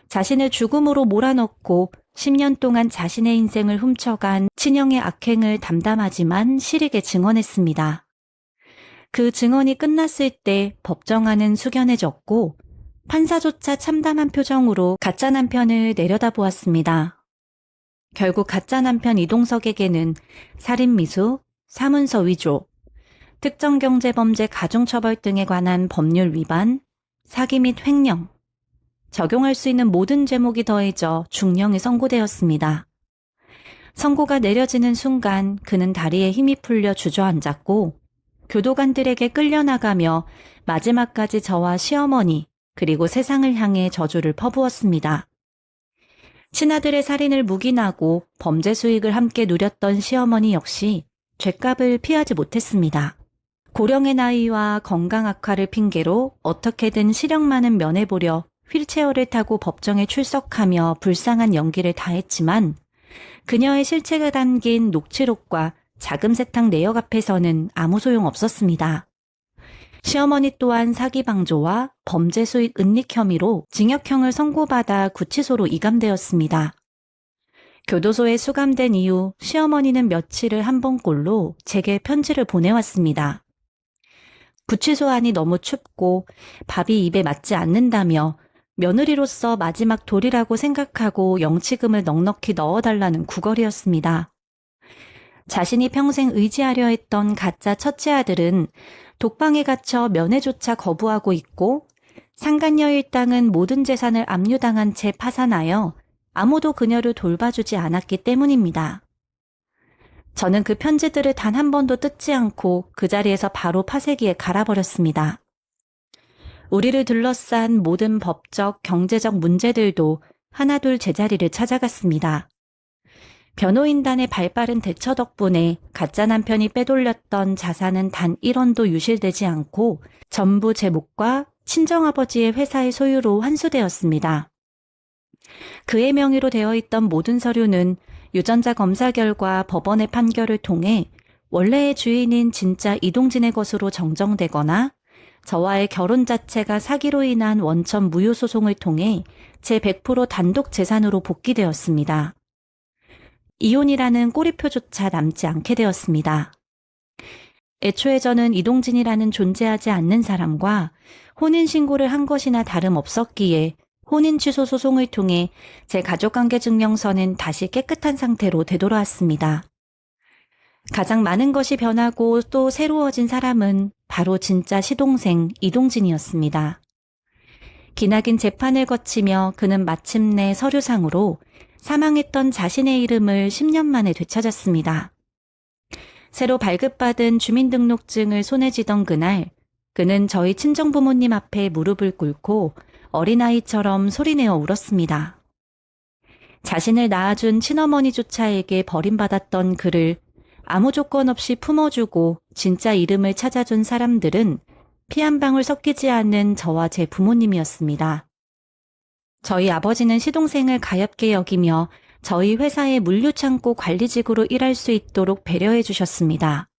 자신을 죽음으로 몰아넣고 10년 동안 자신의 인생을 훔쳐간 친형의 악행을 담담하지만 시리게 증언했습니다. 그 증언이 끝났을 때 법정안은 숙연해졌고 판사조차 참담한 표정으로 가짜 남편을 내려다보았습니다. 결국 가짜 남편 이동석에게는 살인미수, 사문서 위조, 특정경제범죄 가중처벌 등에 관한 법률 위반, 사기 및 횡령, 적용할 수 있는 모든 죄목이 더해져 중형이 선고되었습니다. 선고가 내려지는 순간 그는 다리에 힘이 풀려 주저앉았고 교도관들에게 끌려나가며 마지막까지 저와 시어머니 그리고 세상을 향해 저주를 퍼부었습니다. 친아들의 살인을 묵인하고 범죄 수익을 함께 누렸던 시어머니 역시 죗값을 피하지 못했습니다. 고령의 나이와 건강 악화를 핑계로 어떻게든 시력만은 면해보려 휠체어를 타고 법정에 출석하며 불쌍한 연기를 다했지만 그녀의 실체가 담긴 녹취록과 자금 세탁 내역 앞에서는 아무 소용 없었습니다. 시어머니 또한 사기 방조와 범죄 수익 은닉 혐의로 징역형을 선고받아 구치소로 이감되었습니다. 교도소에 수감된 이후 시어머니는 며칠을 한 번꼴로 제게 편지를 보내왔습니다. 구치소 안이 너무 춥고 밥이 입에 맞지 않는다며 며느리로서 마지막 도리라고 생각하고 영치금을 넉넉히 넣어달라는 구걸이었습니다. 자신이 평생 의지하려 했던 가짜 첫째 아들은 독방에 갇혀 면회조차 거부하고 있고 상간녀 일당은 모든 재산을 압류당한 채 파산하여 아무도 그녀를 돌봐주지 않았기 때문입니다. 저는 그 편지들을 단 한 번도 뜯지 않고 그 자리에서 바로 파쇄기에 갈아버렸습니다. 우리를 둘러싼 모든 법적, 경제적 문제들도 하나둘 제자리를 찾아갔습니다. 변호인단의 발빠른 대처 덕분에 가짜 남편이 빼돌렸던 자산은 단 1원도 유실되지 않고 전부 제 몫과 친정아버지의 회사의 소유로 환수되었습니다. 그의 명의로 되어 있던 모든 서류는 유전자 검사 결과 법원의 판결을 통해 원래의 주인인 진짜 이동진의 것으로 정정되거나 저와의 결혼 자체가 사기로 인한 원천 무효 소송을 통해 제 100% 단독 재산으로 복귀되었습니다. 이혼이라는 꼬리표조차 남지 않게 되었습니다. 애초에 저는 이동진이라는 존재하지 않는 사람과 혼인신고를 한 것이나 다름없었기에 혼인 취소 소송을 통해 제 가족관계 증명서는 다시 깨끗한 상태로 되돌아왔습니다. 가장 많은 것이 변하고 또 새로워진 사람은 바로 진짜 시동생 이동진이었습니다. 기나긴 재판을 거치며 그는 마침내 서류상으로 사망했던 자신의 이름을 10년 만에 되찾았습니다. 새로 발급받은 주민등록증을 손에 쥐던 그날 그는 저희 친정부모님 앞에 무릎을 꿇고 어린아이처럼 소리내어 울었습니다. 자신을 낳아준 친어머니조차에게 버림받았던 그를 아무 조건 없이 품어주고 진짜 이름을 찾아준 사람들은 피 한 방울 섞이지 않는 저와 제 부모님이었습니다. 저희 아버지는 시동생을 가엾게 여기며 저희 회사의 물류창고 관리직으로 일할 수 있도록 배려해 주셨습니다.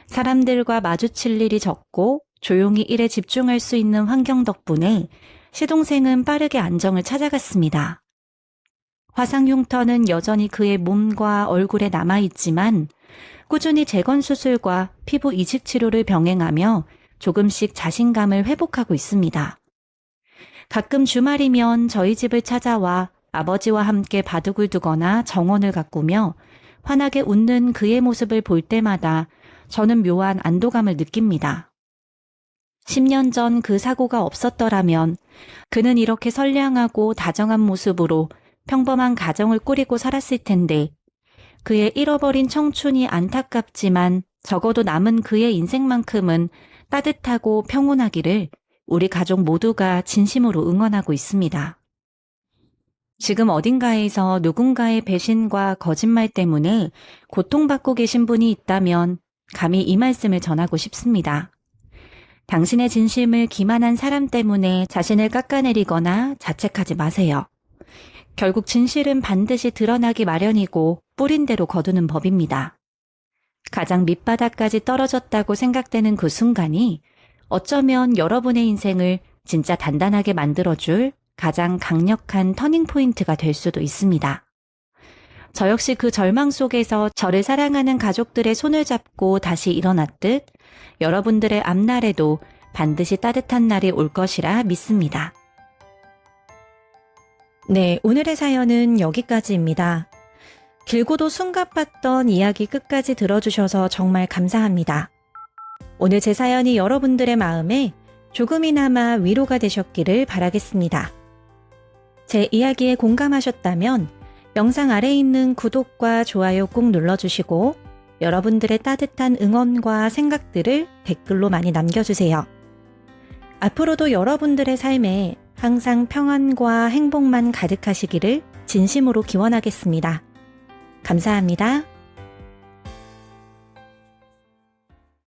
사람들과 마주칠 일이 적고 조용히 일에 집중할 수 있는 환경 덕분에 시동생은 빠르게 안정을 찾아갔습니다. 화상 흉터는 여전히 그의 몸과 얼굴에 남아있지만 꾸준히 재건 수술과 피부 이식 치료를 병행하며 조금씩 자신감을 회복하고 있습니다. 가끔 주말이면 저희 집을 찾아와 아버지와 함께 바둑을 두거나 정원을 가꾸며 환하게 웃는 그의 모습을 볼 때마다 저는 묘한 안도감을 느낍니다. 10년 전 그 사고가 없었더라면 그는 이렇게 선량하고 다정한 모습으로 평범한 가정을 꾸리고 살았을 텐데 그의 잃어버린 청춘이 안타깝지만 적어도 남은 그의 인생만큼은 따뜻하고 평온하기를 우리 가족 모두가 진심으로 응원하고 있습니다. 지금 어딘가에서 누군가의 배신과 거짓말 때문에 고통받고 계신 분이 있다면 감히 이 말씀을 전하고 싶습니다. 당신의 진심을 기만한 사람 때문에 자신을 깎아내리거나 자책하지 마세요. 결국 진실은 반드시 드러나기 마련이고 뿌린 대로 거두는 법입니다. 가장 밑바닥까지 떨어졌다고 생각되는 그 순간이 어쩌면 여러분의 인생을 진짜 단단하게 만들어줄 가장 강력한 터닝포인트가 될 수도 있습니다. 저 역시 그 절망 속에서 저를 사랑하는 가족들의 손을 잡고 다시 일어났듯 여러분들의 앞날에도 반드시 따뜻한 날이 올 것이라 믿습니다. 네, 오늘의 사연은 여기까지입니다. 길고도 숨가팠던 이야기 끝까지 들어주셔서 정말 감사합니다. 오늘 제 사연이 여러분들의 마음에 조금이나마 위로가 되셨기를 바라겠습니다. 제 이야기에 공감하셨다면 영상 아래에 있는 구독과 좋아요 꼭 눌러주시고 여러분들의 따뜻한 응원과 생각들을 댓글로 많이 남겨주세요. 앞으로도 여러분들의 삶에 항상 평안과 행복만 가득하시기를 진심으로 기원하겠습니다. 감사합니다.